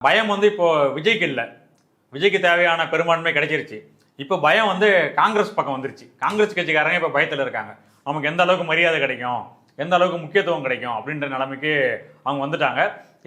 பயம் வந்து இப்போ விஜய்க்கு இல்லை, விஜய்க்கு தேவையான பெரும்பான்மை கிடைச்சிருச்சு. இப்போ பயம் வந்து காங்கிரஸ் பக்கம் வந்துருச்சு. காங்கிரஸ் கட்சிக்காரங்க இப்போ பயத்தில் இருக்காங்க. நமக்கு எந்த அளவுக்கு மரியாதை கிடைக்கும், எந்த அளவுக்கு முக்கியத்துவம் கிடைக்கும் அப்படின்ற நிலைமைக்கு அவங்க வந்துட்டாங்க.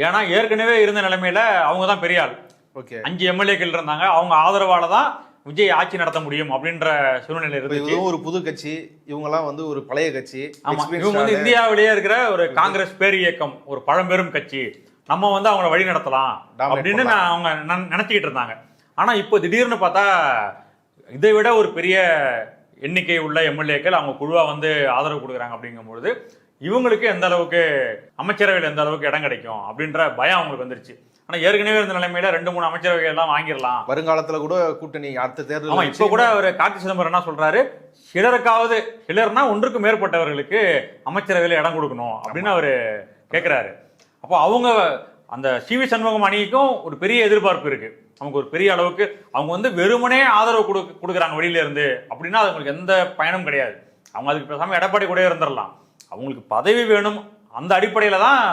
ஏன்னா ஏற்கனவே இருந்த நிலைமையில அவங்க தான் பெரிய ஆள். ஓகே, 5 எம்எல்ஏக்கள் இருந்தாங்க. அவங்க ஆதரவால தான் விஜய் ஆட்சி நடத்த முடியும் அப்படின்ற சூழ்நிலை இருந்துச்சு. ஒரு புது கட்சி, இவங்கெல்லாம் வந்து ஒரு பழைய கட்சி. ஆமா, இவங்க வந்து இந்தியாவிலேயே இருக்கிற ஒரு காங்கிரஸ் பேர் இயக்கம், ஒரு பழம்பெரும் கட்சி, நம்ம வந்து அவங்கள வழி நடத்தலாம் அப்படின்னு அவங்க நினைச்சுக்கிட்டு இருந்தாங்க. ஆனா இப்போ திடீர்னு பார்த்தா இதை விட ஒரு பெரிய எண்ணிக்கை உள்ள எம்எல்ஏக்கள் அவங்க குழுவா வந்து ஆதரவு கொடுக்குறாங்க. அப்படிங்கும்பொழுது இவங்களுக்கு எந்த அளவுக்கு அமைச்சரவையில் எந்த அளவுக்கு இடம் கிடைக்கும் அப்படின்ற பயம் அவங்களுக்கு வந்துருச்சு. ஆனா ஏற்கனவே இருந்த நிலைமையில 2-3 அமைச்சரவைகள் எல்லாம் வாங்கிடலாம். வருங்காலத்துல கூட கூட்டணி அடுத்த தேர்தல். ஆமா, இப்ப கூட ஒரு கார்த்தி சிதம்பரம் என்ன சொல்றாரு, சிலர்னா ஒன்றுக்கு மேற்பட்டவர்களுக்கு அமைச்சரவையில் இடம் கொடுக்கணும் அப்படின்னு அவரு கேட்கிறாரு. அப்போ அவங்க அந்த சிவி சண்முகம் அணிக்கும் ஒரு பெரிய எதிர்பார்ப்பு இருக்கு. நமக்கு ஒரு பெரிய அளவுக்கு அவங்க வந்து வெறுமனே ஆதரவு கொடுக்குறாங்க வெளியில இருந்து அப்படின்னா அவங்களுக்கு எந்த பயனும் கிடையாது. அவங்க அதுக்கு பேசாம எடப்பாடி கூட இருந்துடலாம். அவங்களுக்கு பதவி வேணும், அந்த அடிப்படையில தான்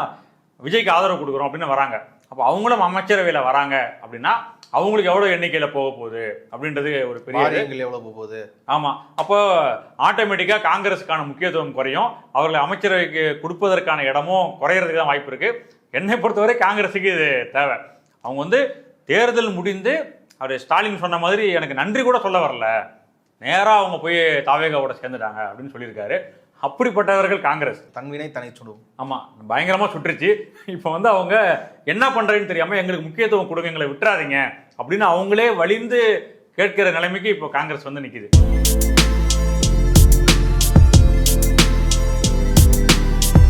விஜய்க்கு ஆதரவு கொடுக்குறோம் அப்படின்னு வராங்க. அப்போ அவங்களும் அமைச்சரவையில் வராங்க அப்படின்னா அவங்களுக்கு எவ்வளோ எண்ணிக்கையில் போக போகுது அப்படின்றது ஒரு பெரிய எவ்வளோ போகுது. ஆமாம், அப்போ ஆட்டோமேட்டிக்காக காங்கிரஸுக்கான முக்கியத்துவம் குறையும், அவர்களை அமைச்சரவைக்கு கொடுப்பதற்கான இடமும் குறையிறதுக்கு தான் வாய்ப்பு இருக்குது. என்னை பொறுத்தவரை காங்கிரஸுக்கு இது தேவை. அவங்க வந்து தேர்தல் முடிந்து அவர் ஸ்டாலின் சொன்ன மாதிரி எனக்கு நன்றி கூட சொல்ல வரல, நேராக அவங்க போய் தாவேகாவோட சேர்ந்துட்டாங்க அப்படின்னு சொல்லியிருக்காரு. அப்படிப்பட்டவர்கள் காங்கிரஸ். தன்வினை தனி சுடும். ஆமாம், பயங்கரமாக சுட்டுருச்சு. இப்போ வந்து அவங்க என்ன பண்ணுறதுன்னு தெரியாமல் எங்களுக்கு முக்கியத்துவம் கொடுங்க, எங்களை விட்டுறாதீங்க அப்படின்னு அவங்களே வலிந்து கேட்கிற நிலைமைக்கு இப்போ காங்கிரஸ் வந்து நிற்கிது.